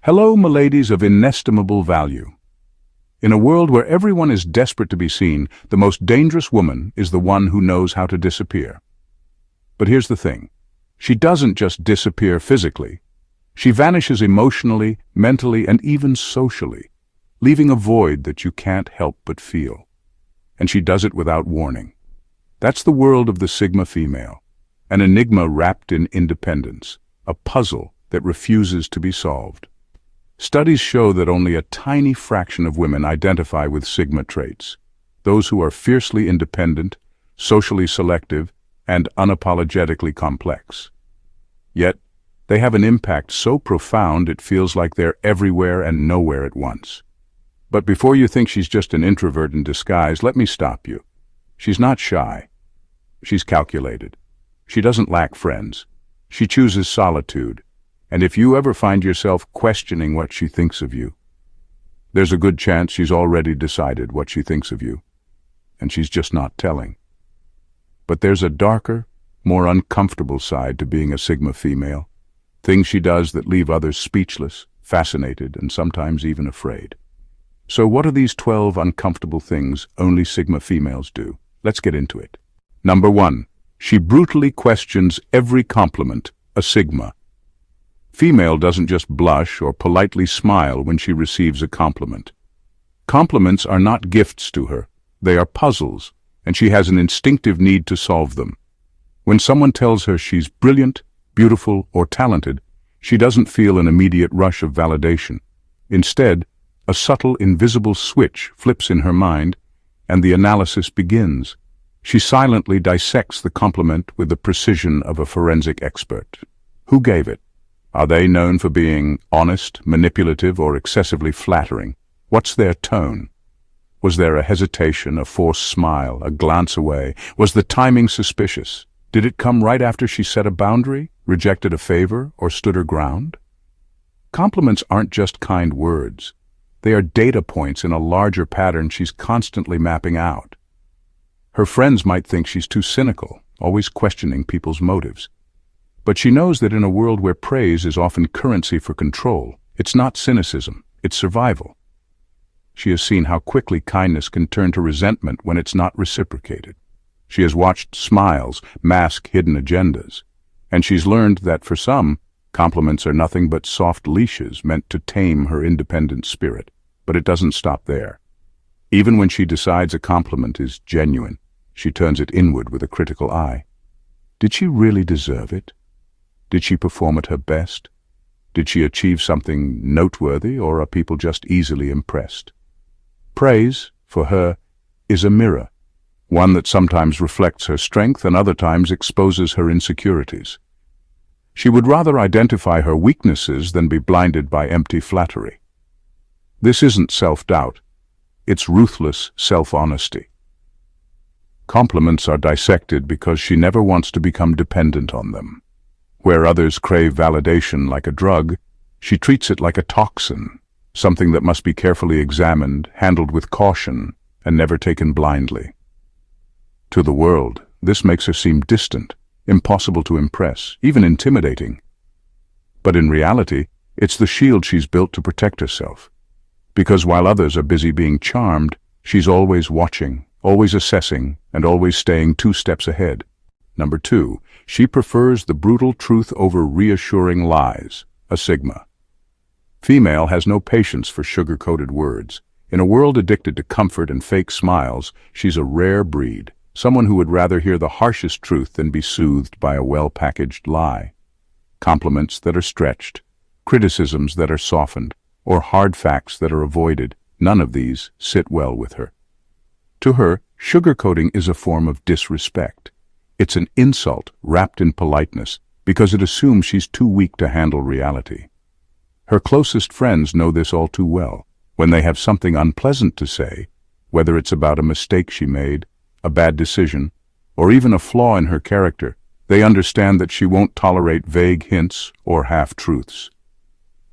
Hello, miladies of inestimable value. In a world where everyone is desperate to be seen, the most dangerous woman is the one who knows how to disappear. But here's the thing. She doesn't just disappear physically. She vanishes emotionally, mentally, and even socially, leaving a void that you can't help but feel. And she does it without warning. That's the world of the Sigma female, an enigma wrapped in independence, a puzzle that refuses to be solved. Studies show that only a tiny fraction of women identify with Sigma traits, those who are fiercely independent, socially selective, and unapologetically complex. Yet, they have an impact so profound it feels like they're everywhere and nowhere at once. But before you think she's just an introvert in disguise, let me stop you. She's not shy. She's calculated. She doesn't lack friends. She chooses solitude. And if you ever find yourself questioning what she thinks of you, there's a good chance she's already decided what she thinks of you, and she's just not telling. But there's a darker, more uncomfortable side to being a Sigma female, things she does that leave others speechless, fascinated, and sometimes even afraid. So what are these 12 uncomfortable things only Sigma females do? Let's get into it. Number 1. She brutally questions every compliment, a Sigma. Female doesn't just blush or politely smile when she receives a compliment. Compliments are not gifts to her, they are puzzles, and she has an instinctive need to solve them. When someone tells her she's brilliant, beautiful, or talented, she doesn't feel an immediate rush of validation. Instead, a subtle, invisible switch flips in her mind, and the analysis begins. She silently dissects the compliment with the precision of a forensic expert. Who gave it? Are they known for being honest, manipulative, or excessively flattering? What's their tone? Was there a hesitation, a forced smile, a glance away? Was the timing suspicious? Did it come right after she set a boundary, rejected a favor, or stood her ground? Compliments aren't just kind words. They are data points in a larger pattern she's constantly mapping out. Her friends might think she's too cynical, always questioning people's motives. But she knows that in a world where praise is often currency for control, it's not cynicism, it's survival. She has seen how quickly kindness can turn to resentment when it's not reciprocated. She has watched smiles mask hidden agendas, and she's learned that for some, compliments are nothing but soft leashes meant to tame her independent spirit. But it doesn't stop there. Even when she decides a compliment is genuine, she turns it inward with a critical eye. Did she really deserve it? Did she perform at her best? Did she achieve something noteworthy, or are people just easily impressed? Praise, for her, is a mirror, one that sometimes reflects her strength and other times exposes her insecurities. She would rather identify her weaknesses than be blinded by empty flattery. This isn't self-doubt, it's ruthless self-honesty. Compliments are dissected because she never wants to become dependent on them. Where others crave validation like a drug, she treats it like a toxin, something that must be carefully examined, handled with caution, and never taken blindly. To the world, this makes her seem distant, impossible to impress, even intimidating. But in reality, it's the shield she's built to protect herself. Because while others are busy being charmed, she's always watching, always assessing, and always staying 2 steps ahead. Number 2, she prefers the brutal truth over reassuring lies, a Sigma. Female has no patience for sugar-coated words. In a world addicted to comfort and fake smiles, she's a rare breed, someone who would rather hear the harshest truth than be soothed by a well-packaged lie. Compliments that are stretched, criticisms that are softened, or hard facts that are avoided, none of these sit well with her. To her, sugarcoating is a form of disrespect. It's an insult wrapped in politeness because it assumes she's too weak to handle reality. Her closest friends know this all too well. When they have something unpleasant to say, whether it's about a mistake she made, a bad decision, or even a flaw in her character, they understand that she won't tolerate vague hints or half-truths.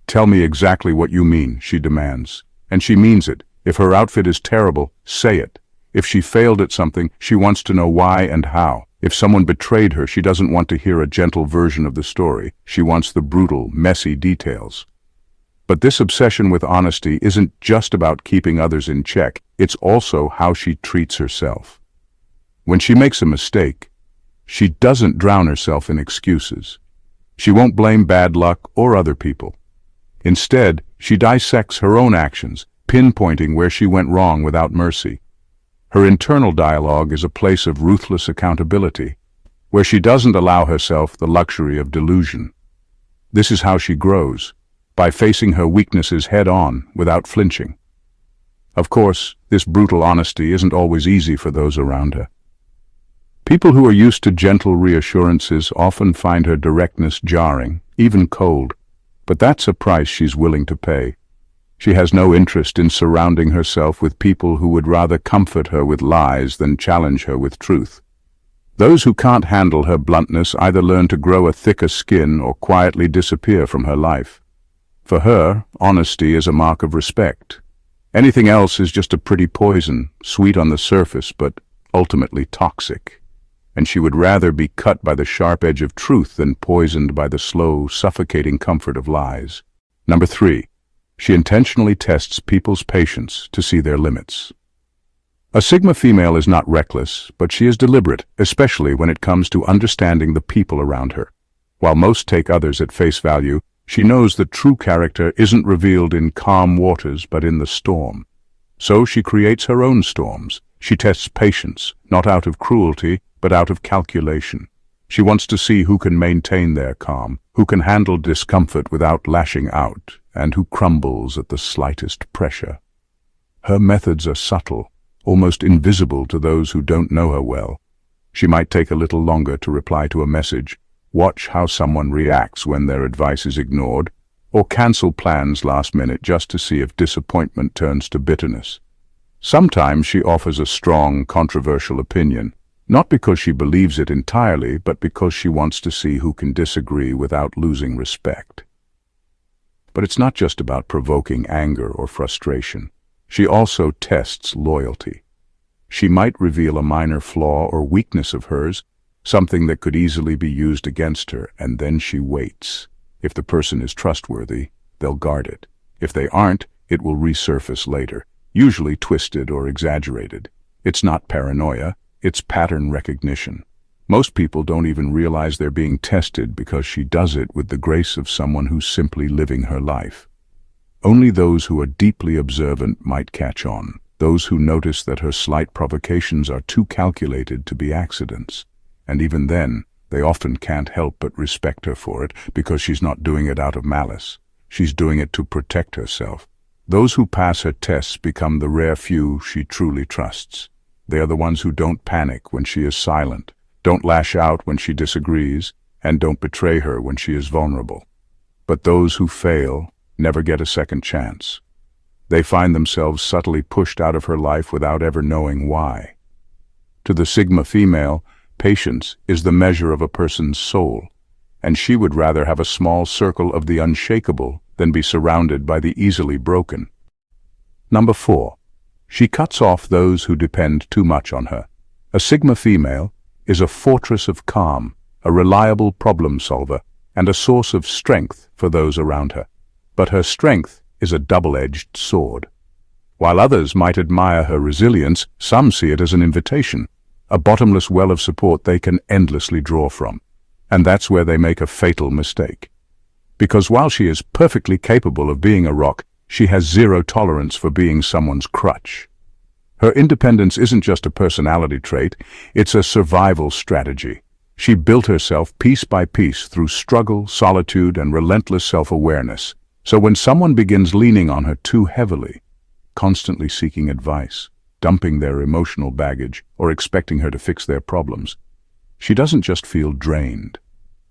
Tell me exactly what you mean, she demands. And she means it. If her outfit is terrible, say it. If she failed at something, she wants to know why and how. If someone betrayed her, she doesn't want to hear a gentle version of the story. She wants the brutal, messy details. But this obsession with honesty isn't just about keeping others in check, it's also how she treats herself. When she makes a mistake, she doesn't drown herself in excuses. She won't blame bad luck or other people. Instead, she dissects her own actions, pinpointing where she went wrong without mercy. Her internal dialogue is a place of ruthless accountability, where she doesn't allow herself the luxury of delusion. This is how she grows, by facing her weaknesses head-on without flinching. Of course, this brutal honesty isn't always easy for those around her. People who are used to gentle reassurances often find her directness jarring, even cold, but that's a price she's willing to pay. She has no interest in surrounding herself with people who would rather comfort her with lies than challenge her with truth. Those who can't handle her bluntness either learn to grow a thicker skin or quietly disappear from her life. For her, honesty is a mark of respect. Anything else is just a pretty poison, sweet on the surface but ultimately toxic. And she would rather be cut by the sharp edge of truth than poisoned by the slow, suffocating comfort of lies. Number 3. She intentionally tests people's patience to see their limits. A Sigma female is not reckless, but she is deliberate, especially when it comes to understanding the people around her. While most take others at face value, she knows that true character isn't revealed in calm waters but in the storm. So she creates her own storms. She tests patience, not out of cruelty, but out of calculation. She wants to see who can maintain their calm, who can handle discomfort without lashing out, and who crumbles at the slightest pressure. Her methods are subtle, almost invisible to those who don't know her well. She might take a little longer to reply to a message, watch how someone reacts when their advice is ignored, or cancel plans last minute just to see if disappointment turns to bitterness. Sometimes she offers a strong, controversial opinion, not because she believes it entirely, but because she wants to see who can disagree without losing respect. But it's not just about provoking anger or frustration. She also tests loyalty. She might reveal a minor flaw or weakness of hers, something that could easily be used against her, and then she waits. If the person is trustworthy, they'll guard it. If they aren't, it will resurface later, usually twisted or exaggerated. It's not paranoia, it's pattern recognition. Most people don't even realize they're being tested because she does it with the grace of someone who's simply living her life. Only those who are deeply observant might catch on, those who notice that her slight provocations are too calculated to be accidents. And even then, they often can't help but respect her for it because she's not doing it out of malice. She's doing it to protect herself. Those who pass her tests become the rare few she truly trusts. They are the ones who don't panic when she is silent, don't lash out when she disagrees, and don't betray her when she is vulnerable. But those who fail never get a second chance. They find themselves subtly pushed out of her life without ever knowing why. To the Sigma female, patience is the measure of a person's soul, and she would rather have a small circle of the unshakable than be surrounded by the easily broken. Number 4. She cuts off those who depend too much on her. A Sigma female is a fortress of calm, a reliable problem solver, and a source of strength for those around her. But her strength is a double-edged sword. While others might admire her resilience, some see it as an invitation, a bottomless well of support they can endlessly draw from. And that's where they make a fatal mistake. Because while she is perfectly capable of being a rock, she has zero tolerance for being someone's crutch. Her independence isn't just a personality trait, it's a survival strategy. She built herself piece by piece through struggle, solitude, and relentless self-awareness. So when someone begins leaning on her too heavily, constantly seeking advice, dumping their emotional baggage, or expecting her to fix their problems, she doesn't just feel drained.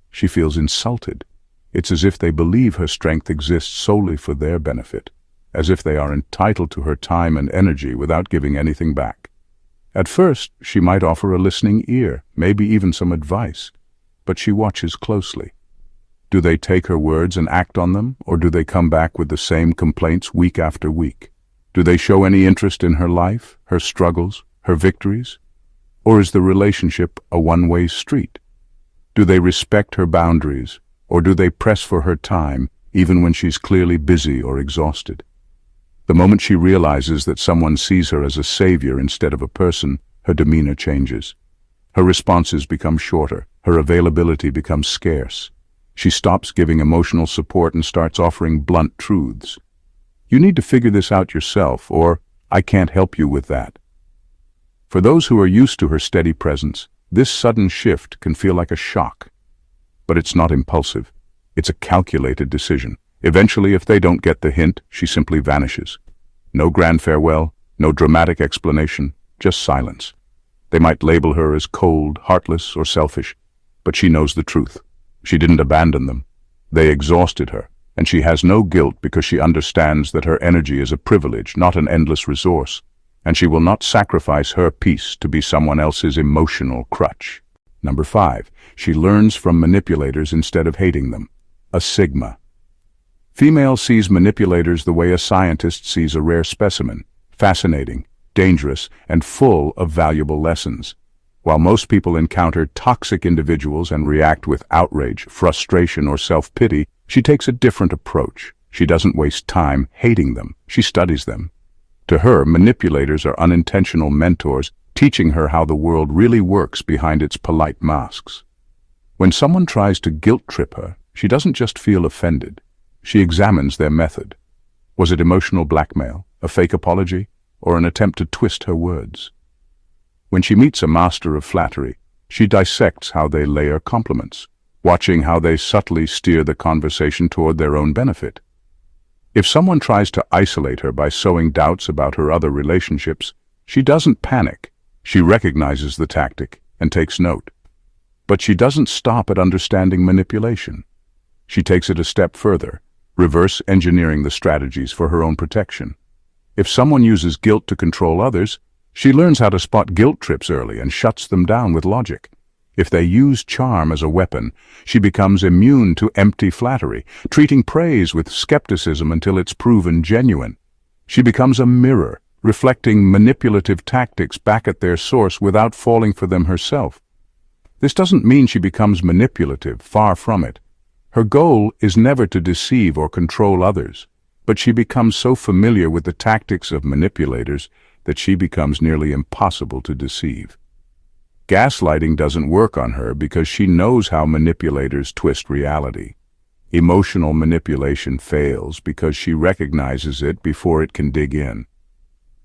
She feels insulted. It's as if they believe her strength exists solely for their benefit, as if they are entitled to her time and energy without giving anything back. At first, she might offer a listening ear, maybe even some advice, but she watches closely. Do they take her words and act on them, or do they come back with the same complaints week after week? Do they show any interest in her life, her struggles, her victories? Or is the relationship a one-way street? Do they respect her boundaries, or do they press for her time, even when she's clearly busy or exhausted. The moment she realizes that someone sees her as a savior instead of a person, her demeanor changes. Her responses become shorter, her availability becomes scarce. She stops giving emotional support and starts offering blunt truths. You need to figure this out yourself, or I can't help you with that. For those who are used to her steady presence, this sudden shift can feel like a shock. But it's not impulsive. It's a calculated decision. Eventually, if they don't get the hint, she simply vanishes. No grand farewell, no dramatic explanation, just silence. They might label her as cold, heartless, or selfish, but she knows the truth. She didn't abandon them. They exhausted her, and she has no guilt because she understands that her energy is a privilege, not an endless resource, and she will not sacrifice her peace to be someone else's emotional crutch. Number 5, she learns from manipulators instead of hating them. A Sigma. Female sees manipulators the way a scientist sees a rare specimen, fascinating, dangerous, and full of valuable lessons. While most people encounter toxic individuals and react with outrage, frustration, or self-pity, she takes a different approach. She doesn't waste time hating them. She studies them. To her, manipulators are unintentional mentors, teaching her how the world really works behind its polite masks. When someone tries to guilt-trip her, she doesn't just feel offended. She examines their method. Was it emotional blackmail, a fake apology, or an attempt to twist her words? When she meets a master of flattery, she dissects how they layer compliments, watching how they subtly steer the conversation toward their own benefit. If someone tries to isolate her by sowing doubts about her other relationships, she doesn't panic. She recognizes the tactic and takes note. But she doesn't stop at understanding manipulation. She takes it a step further, reverse engineering the strategies for her own protection. If someone uses guilt to control others, she learns how to spot guilt trips early and shuts them down with logic. If they use charm as a weapon, she becomes immune to empty flattery, treating praise with skepticism until it's proven genuine. She becomes a mirror, reflecting manipulative tactics back at their source without falling for them herself. This doesn't mean she becomes manipulative, far from it. Her goal is never to deceive or control others, but she becomes so familiar with the tactics of manipulators that she becomes nearly impossible to deceive. Gaslighting doesn't work on her because she knows how manipulators twist reality. Emotional manipulation fails because she recognizes it before it can dig in.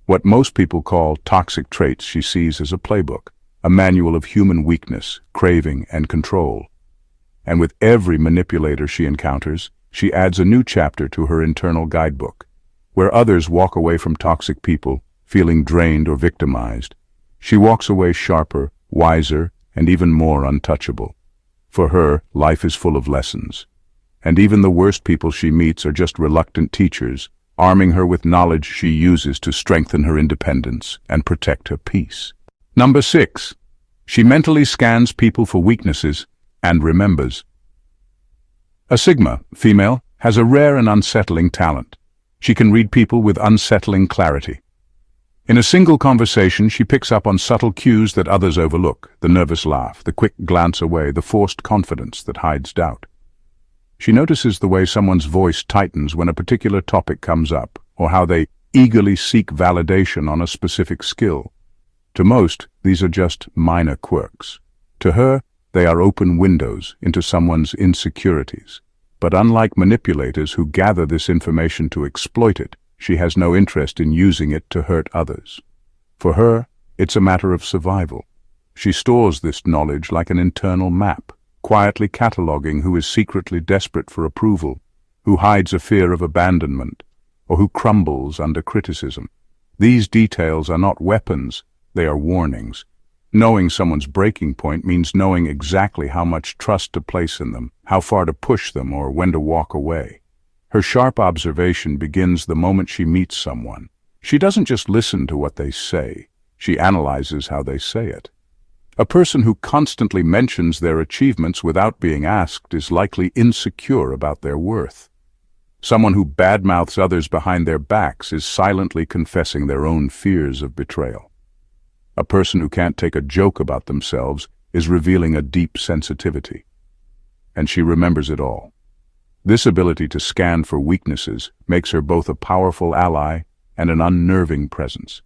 What most people call toxic traits she sees as a playbook, a manual of human weakness, craving, and control. And with every manipulator she encounters, she adds a new chapter to her internal guidebook. Where others walk away from toxic people, feeling drained or victimized, she walks away sharper, wiser, and even more untouchable. For her, life is full of lessons. And even the worst people she meets are just reluctant teachers, arming her with knowledge she uses to strengthen her independence and protect her peace. Number 6. She mentally scans people for weaknesses and remembers. A Sigma, female, has a rare and unsettling talent. She can read people with unsettling clarity. In a single conversation, she picks up on subtle cues that others overlook, the nervous laugh, the quick glance away, the forced confidence that hides doubt. She notices the way someone's voice tightens when a particular topic comes up, or how they eagerly seek validation on a specific skill. To most, these are just minor quirks. To her, they are open windows into someone's insecurities. But unlike manipulators who gather this information to exploit it, she has no interest in using it to hurt others. For her, it's a matter of survival. She stores this knowledge like an internal map, quietly cataloging who is secretly desperate for approval, who hides a fear of abandonment, or who crumbles under criticism. These details are not weapons, they are warnings. Knowing someone's breaking point means knowing exactly how much trust to place in them, how far to push them, or when to walk away. Her sharp observation begins the moment she meets someone. She doesn't just listen to what they say, she analyzes how they say it. A person who constantly mentions their achievements without being asked is likely insecure about their worth. Someone who badmouths others behind their backs is silently confessing their own fears of betrayal. A person who can't take a joke about themselves is revealing a deep sensitivity. And she remembers it all. This ability to scan for weaknesses makes her both a powerful ally and an unnerving presence.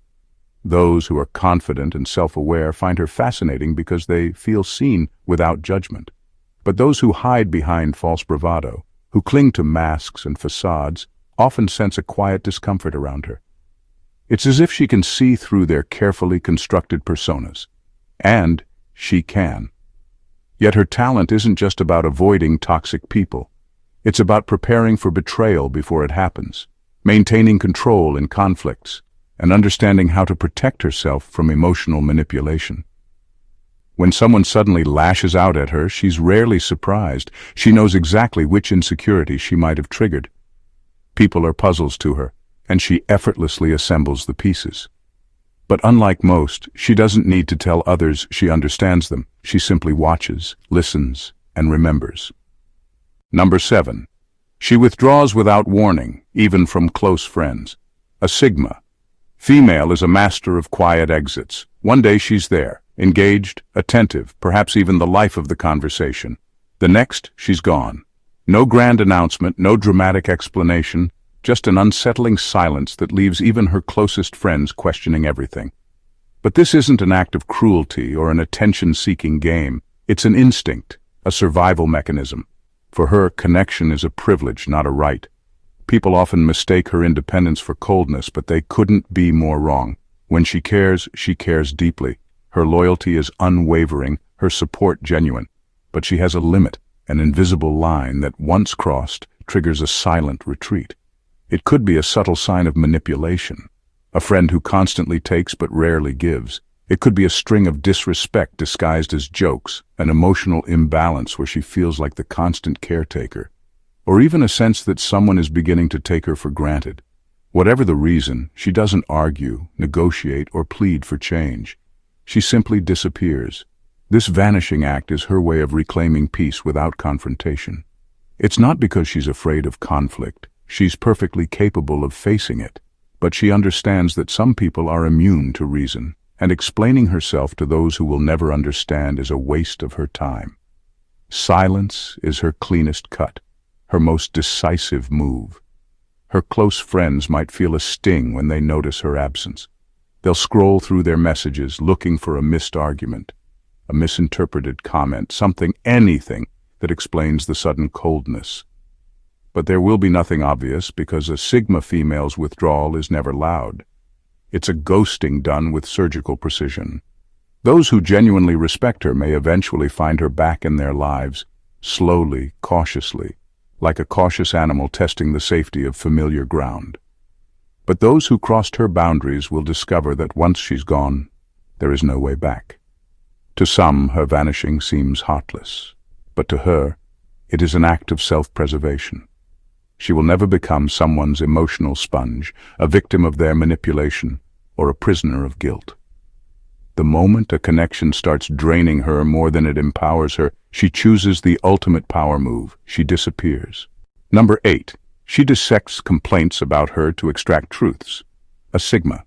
Those who are confident and self-aware find her fascinating because they feel seen without judgment. But those who hide behind false bravado, who cling to masks and facades, often sense a quiet discomfort around her. It's as if she can see through their carefully constructed personas. And she can. Yet her talent isn't just about avoiding toxic people. It's about preparing for betrayal before it happens, maintaining control in conflicts, and understanding how to protect herself from emotional manipulation. When someone suddenly lashes out at her, she's rarely surprised. She knows exactly which insecurity she might have triggered. People are puzzles to her, and she effortlessly assembles the pieces. But unlike most, she doesn't need to tell others she understands them. She simply watches, listens, and remembers. Number 7. She withdraws without warning, even from close friends. A Sigma. Female is a master of quiet exits. One day she's there, engaged, attentive, perhaps even the life of the conversation. The next, she's gone. No grand announcement, no dramatic explanation, just an unsettling silence that leaves even her closest friends questioning everything. But this isn't an act of cruelty or an attention-seeking game. It's an instinct, a survival mechanism. For her, connection is a privilege, not a right. People often mistake her independence for coldness, but they couldn't be more wrong. When she cares deeply. Her loyalty is unwavering, her support genuine. But she has a limit, an invisible line that, once crossed, triggers a silent retreat. It could be a subtle sign of manipulation, a friend who constantly takes but rarely gives. It could be a string of disrespect disguised as jokes, an emotional imbalance where she feels like the constant caretaker, or even a sense that someone is beginning to take her for granted. Whatever the reason, she doesn't argue, negotiate, or plead for change. She simply disappears. This vanishing act is her way of reclaiming peace without confrontation. It's not because she's afraid of conflict. She's perfectly capable of facing it. But she understands that some people are immune to reason, and explaining herself to those who will never understand is a waste of her time. Silence is her cleanest cut, her most decisive move. Her close friends might feel a sting when they notice her absence. They'll scroll through their messages looking for a missed argument, a misinterpreted comment, anything that explains the sudden coldness. But there will be nothing obvious because a Sigma female's withdrawal is never loud. It's a ghosting done with surgical precision. Those who genuinely respect her may eventually find her back in their lives, slowly, cautiously, like a cautious animal testing the safety of familiar ground. But those who crossed her boundaries will discover that once she's gone, there is no way back. To some, her vanishing seems heartless, but to her, it is an act of self-preservation. She will never become someone's emotional sponge, a victim of their manipulation, or a prisoner of guilt. The moment a connection starts draining her more than it empowers her, she chooses the ultimate power move. She disappears. Number 8. She dissects complaints about her to extract truths. A Sigma.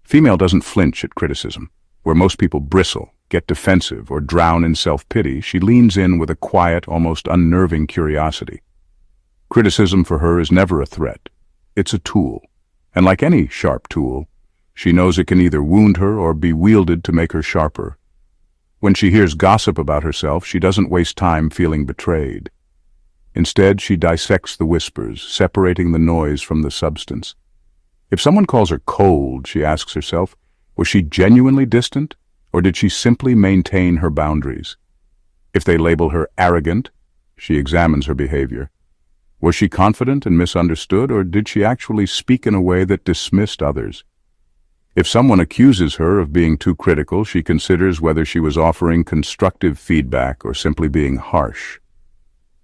Female doesn't flinch at criticism. Where most people bristle, get defensive, or drown in self-pity, she leans in with a quiet, almost unnerving curiosity. Criticism for her is never a threat. It's a tool. And like any sharp tool, she knows it can either wound her or be wielded to make her sharper. When she hears gossip about herself, she doesn't waste time feeling betrayed. Instead, she dissects the whispers, separating the noise from the substance. If someone calls her cold, she asks herself, was she genuinely distant, or did she simply maintain her boundaries? If they label her arrogant, she examines her behavior. Was she confident and misunderstood, or did she actually speak in a way that dismissed others? If someone accuses her of being too critical, she considers whether she was offering constructive feedback or simply being harsh.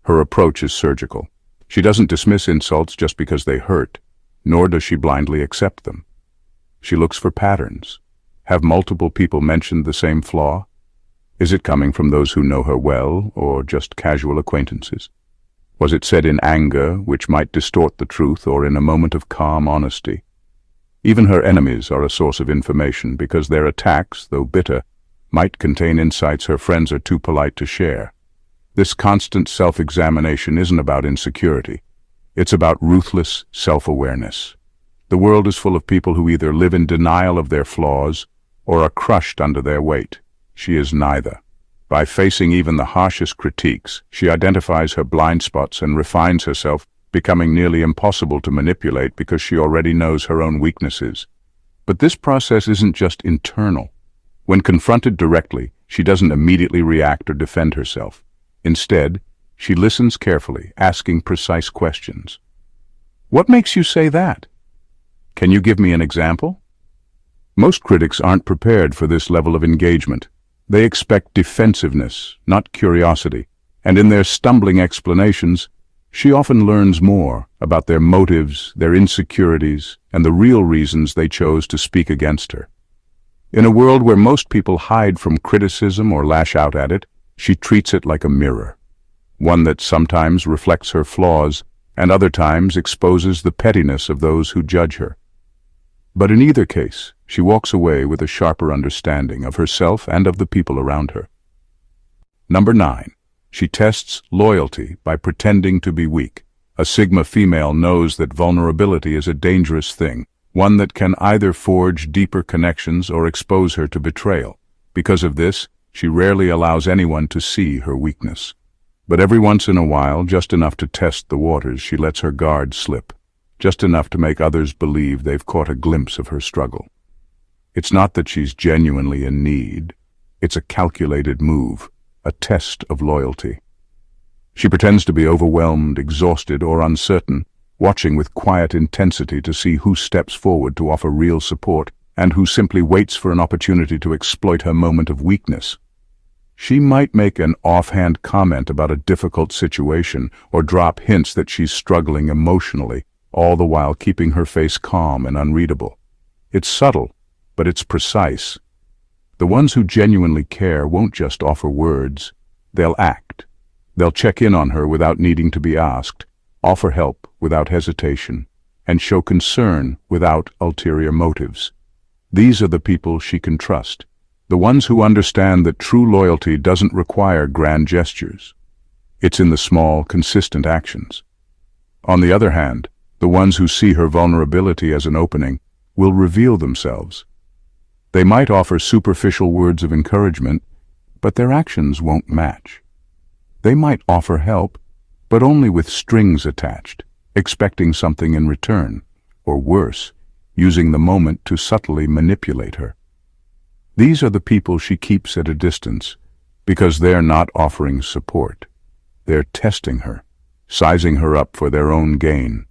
Her approach is surgical. She doesn't dismiss insults just because they hurt, nor does she blindly accept them. She looks for patterns. Have multiple people mentioned the same flaw? Is it coming from those who know her well, or just casual acquaintances? Was it said in anger, which might distort the truth, or in a moment of calm honesty? Even her enemies are a source of information because their attacks, though bitter, might contain insights her friends are too polite to share. This constant self-examination isn't about insecurity. It's about ruthless self-awareness. The world is full of people who either live in denial of their flaws or are crushed under their weight. She is neither. By facing even the harshest critiques, she identifies her blind spots and refines herself, becoming nearly impossible to manipulate because she already knows her own weaknesses. But this process isn't just internal. When confronted directly, she doesn't immediately react or defend herself. Instead, she listens carefully, asking precise questions. What makes you say that? Can you give me an example? Most critics aren't prepared for this level of engagement. They expect defensiveness, not curiosity, and in their stumbling explanations, she often learns more about their motives, their insecurities, and the real reasons they chose to speak against her. In a world where most people hide from criticism or lash out at it, she treats it like a mirror, one that sometimes reflects her flaws and other times exposes the pettiness of those who judge her. But in either case, she walks away with a sharper understanding of herself and of the people around her. Number 9. She tests loyalty by pretending to be weak. A Sigma female knows that vulnerability is a dangerous thing, one that can either forge deeper connections or expose her to betrayal. Because of this, she rarely allows anyone to see her weakness. But every once in a while, just enough to test the waters, she lets her guard slip. Just enough to make others believe they've caught a glimpse of her struggle. It's not that she's genuinely in need. It's a calculated move, a test of loyalty. She pretends to be overwhelmed, exhausted, or uncertain, watching with quiet intensity to see who steps forward to offer real support and who simply waits for an opportunity to exploit her moment of weakness. She might make an offhand comment about a difficult situation or drop hints that she's struggling emotionally, all the while keeping her face calm and unreadable. It's subtle, but it's precise. The ones who genuinely care won't just offer words. They'll act. They'll check in on her without needing to be asked, offer help without hesitation, and show concern without ulterior motives. These are the people she can trust, the ones who understand that true loyalty doesn't require grand gestures. It's in the small, consistent actions. On the other hand, the ones who see her vulnerability as an opening will reveal themselves. They might offer superficial words of encouragement, but their actions won't match. They might offer help, but only with strings attached, expecting something in return, or worse, using the moment to subtly manipulate her. These are the people she keeps at a distance, because they're not offering support. They're testing her, sizing her up for their own gain.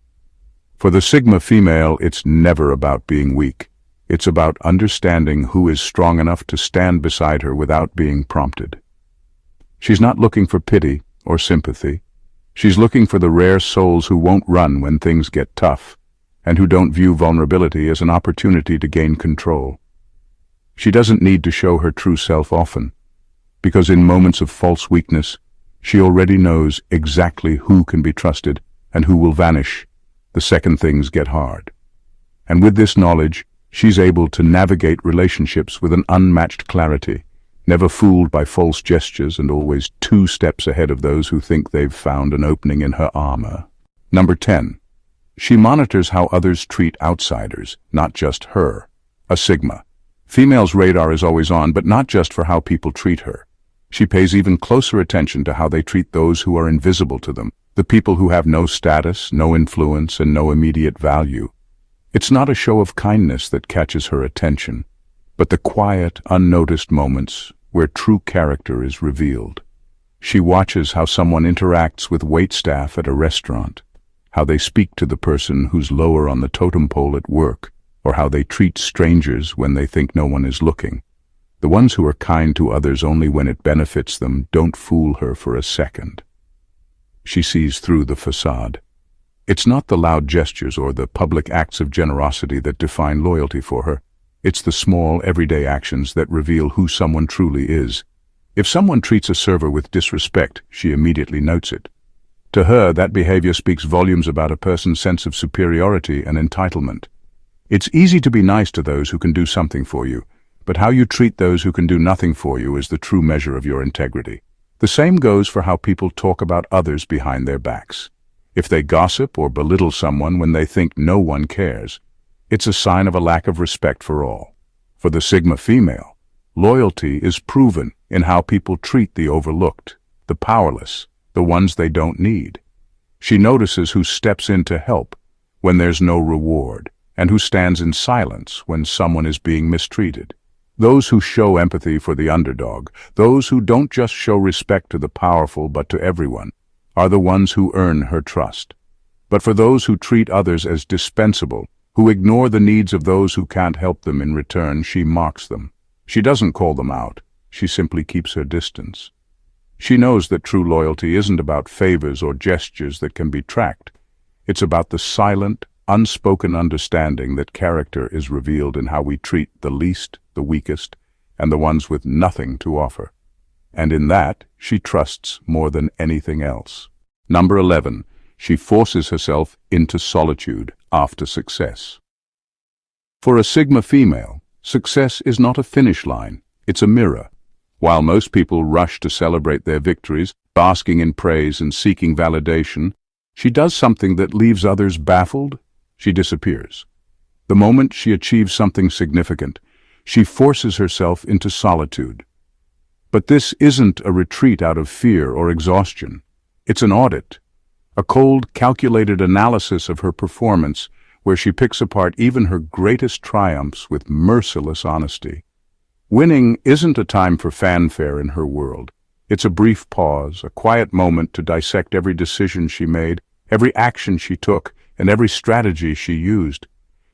For the Sigma female, it's never about being weak. It's about understanding who is strong enough to stand beside her without being prompted. She's not looking for pity or sympathy. She's looking for the rare souls who won't run when things get tough, and who don't view vulnerability as an opportunity to gain control. She doesn't need to show her true self often, because in moments of false weakness, she already knows exactly who can be trusted and who will vanish the second things get hard. And with this knowledge, she's able to navigate relationships with an unmatched clarity, never fooled by false gestures and always 2 steps ahead of those who think they've found an opening in her armor. Number 10. She monitors how others treat outsiders, not just her. A Sigma. Female's radar is always on, but not just for how people treat her. She pays even closer attention to how they treat those who are invisible to them, the people who have no status, no influence, and no immediate value. It's not a show of kindness that catches her attention, but the quiet, unnoticed moments where true character is revealed. She watches how someone interacts with waitstaff at a restaurant, how they speak to the person who's lower on the totem pole at work, or how they treat strangers when they think no one is looking. The ones who are kind to others only when it benefits them don't fool her for a second. She sees through the facade. It's not the loud gestures or the public acts of generosity that define loyalty for her. It's the small, everyday actions that reveal who someone truly is. If someone treats a server with disrespect, she immediately notes it. To her, that behavior speaks volumes about a person's sense of superiority and entitlement. It's easy to be nice to those who can do something for you, but how you treat those who can do nothing for you is the true measure of your integrity. The same goes for how people talk about others behind their backs. If they gossip or belittle someone when they think no one cares, it's a sign of a lack of respect for all. For the Sigma female, loyalty is proven in how people treat the overlooked, the powerless, the ones they don't need. She notices who steps in to help when there's no reward, and who stands in silence when someone is being mistreated. Those who show empathy for the underdog, those who don't just show respect to the powerful but to everyone, are the ones who earn her trust. But for those who treat others as dispensable, who ignore the needs of those who can't help them in return, she mocks them. She doesn't call them out, she simply keeps her distance. She knows that true loyalty isn't about favors or gestures that can be tracked. It's about the silent, unspoken understanding that character is revealed in how we treat the least, the weakest, and the ones with nothing to offer. And in that, she trusts more than anything else. Number 11. She forces herself into solitude after success. For a Sigma female, success is not a finish line, it's a mirror. While most people rush to celebrate their victories, basking in praise and seeking validation, she does something that leaves others baffled. She disappears. The moment she achieves something significant, she forces herself into solitude. But this isn't a retreat out of fear or exhaustion. It's an audit, a cold, calculated analysis of her performance where she picks apart even her greatest triumphs with merciless honesty. Winning isn't a time for fanfare in her world. It's a brief pause, a quiet moment to dissect every decision she made, every action she took, and every strategy she used.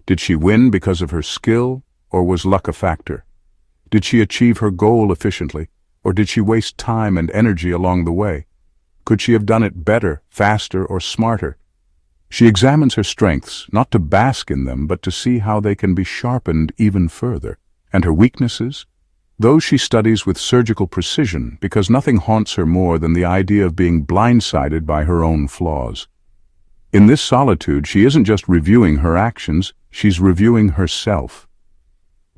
Did she win because of her skill, or was luck a factor? Did she achieve her goal efficiently, or did she waste time and energy along the way? Could she have done it better, faster, or smarter? She examines her strengths, not to bask in them, but to see how they can be sharpened even further. And her weaknesses? Those she studies with surgical precision, because nothing haunts her more than the idea of being blindsided by her own flaws. In this solitude, she isn't just reviewing her actions, she's reviewing herself.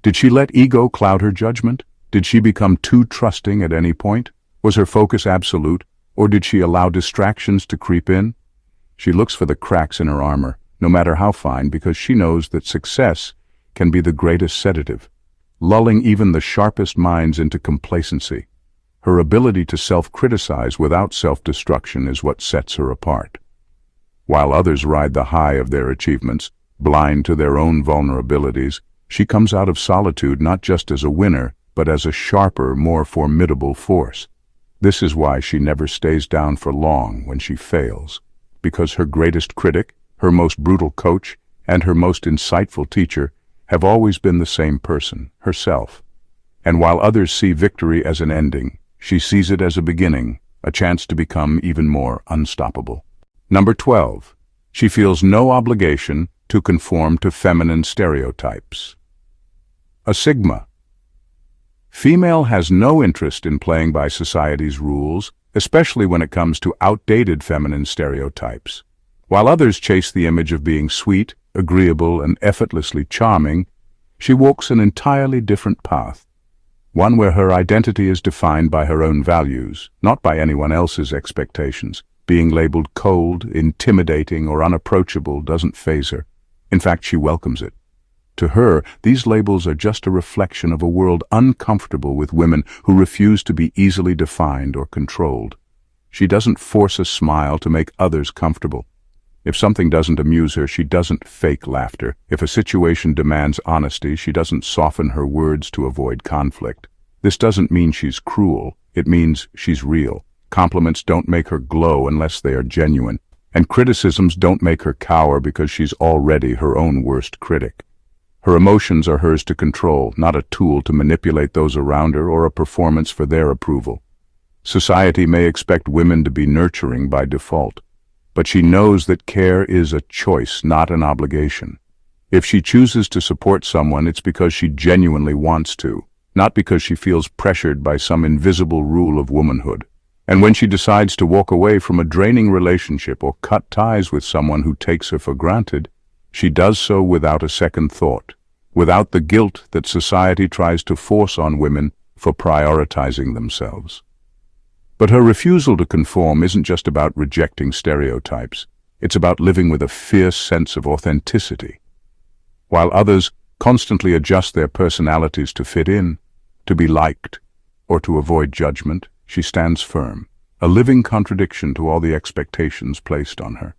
Did she let ego cloud her judgment? Did she become too trusting at any point? Was her focus absolute, or did she allow distractions to creep in? She looks for the cracks in her armor, no matter how fine, because she knows that success can be the greatest sedative, lulling even the sharpest minds into complacency. Her ability to self-criticize without self-destruction is what sets her apart. While others ride the high of their achievements, blind to their own vulnerabilities, she comes out of solitude not just as a winner, but as a sharper, more formidable force. This is why she never stays down for long when she fails, because her greatest critic, her most brutal coach, and her most insightful teacher have always been the same person, herself. And while others see victory as an ending, she sees it as a beginning, a chance to become even more unstoppable. Number 12. She feels no obligation to conform to feminine stereotypes. A Sigma female has no interest in playing by society's rules, especially when it comes to outdated feminine stereotypes. While others chase the image of being sweet, agreeable, and effortlessly charming, she walks an entirely different path, one where her identity is defined by her own values, not by anyone else's expectations. Being labeled cold, intimidating, or unapproachable doesn't faze her. In fact, she welcomes it. To her, these labels are just a reflection of a world uncomfortable with women who refuse to be easily defined or controlled. She doesn't force a smile to make others comfortable. If something doesn't amuse her, she doesn't fake laughter. If a situation demands honesty, she doesn't soften her words to avoid conflict. This doesn't mean she's cruel. It means she's real. Compliments don't make her glow unless they are genuine, and criticisms don't make her cower because she's already her own worst critic. Her emotions are hers to control, not a tool to manipulate those around her or a performance for their approval. Society may expect women to be nurturing by default, but she knows that care is a choice, not an obligation. If she chooses to support someone, it's because she genuinely wants to, not because she feels pressured by some invisible rule of womanhood. And when she decides to walk away from a draining relationship or cut ties with someone who takes her for granted, she does so without a second thought, without the guilt that society tries to force on women for prioritizing themselves. But her refusal to conform isn't just about rejecting stereotypes. It's about living with a fierce sense of authenticity. While others constantly adjust their personalities to fit in, to be liked, or to avoid judgment, she stands firm, a living contradiction to all the expectations placed on her.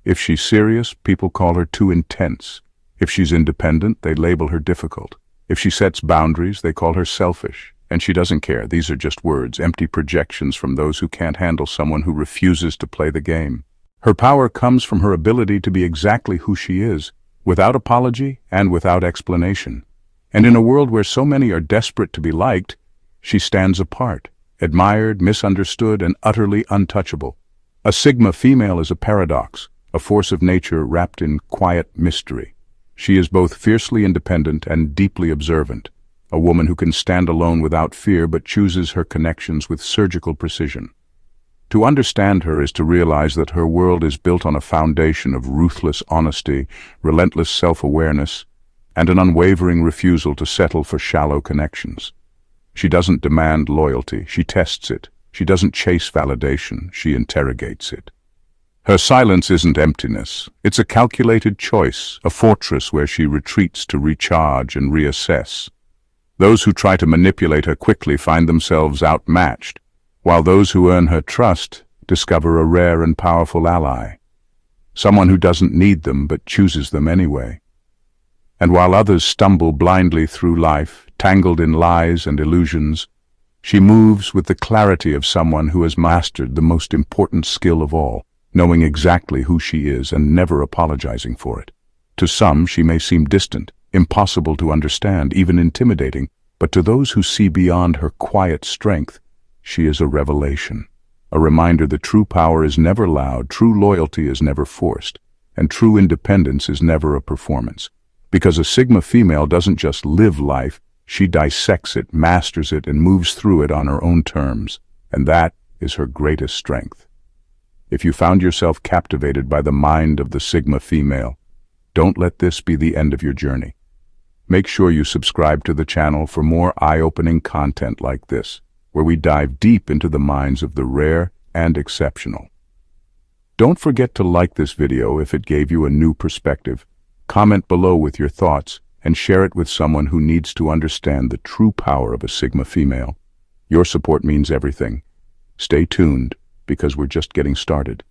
If she's serious, people call her too intense. If she's independent, they label her difficult. If she sets boundaries, they call her selfish. And she doesn't care. These are just words, empty projections from those who can't handle someone who refuses to play the game. Her power comes from her ability to be exactly who she is, without apology and without explanation. And in a world where so many are desperate to be liked, she stands apart, admired, misunderstood, and utterly untouchable. A Sigma female is a paradox, a force of nature wrapped in quiet mystery. She is both fiercely independent and deeply observant, a woman who can stand alone without fear but chooses her connections with surgical precision. To understand her is to realize that her world is built on a foundation of ruthless honesty, relentless self-awareness, and an unwavering refusal to settle for shallow connections. She doesn't demand loyalty, she tests it. She doesn't chase validation, she interrogates it. Her silence isn't emptiness, it's a calculated choice, a fortress where she retreats to recharge and reassess. Those who try to manipulate her quickly find themselves outmatched, while those who earn her trust discover a rare and powerful ally, someone who doesn't need them but chooses them anyway. And while others stumble blindly through life, tangled in lies and illusions, she moves with the clarity of someone who has mastered the most important skill of all, knowing exactly who she is and never apologizing for it. To some, she may seem distant, impossible to understand, even intimidating, but to those who see beyond her quiet strength, she is a revelation, a reminder that true power is never loud, true loyalty is never forced, and true independence is never a performance. Because a Sigma female doesn't just live life, she dissects it, masters it, and moves through it on her own terms, and that is her greatest strength. If you found yourself captivated by the mind of the Sigma female, don't let this be the end of your journey. Make sure you subscribe to the channel for more eye-opening content like this, where we dive deep into the minds of the rare and exceptional. Don't forget to like this video if it gave you a new perspective. Comment below with your thoughts and share it with someone who needs to understand the true power of a Sigma female. Your support means everything. Stay tuned, because we're just getting started.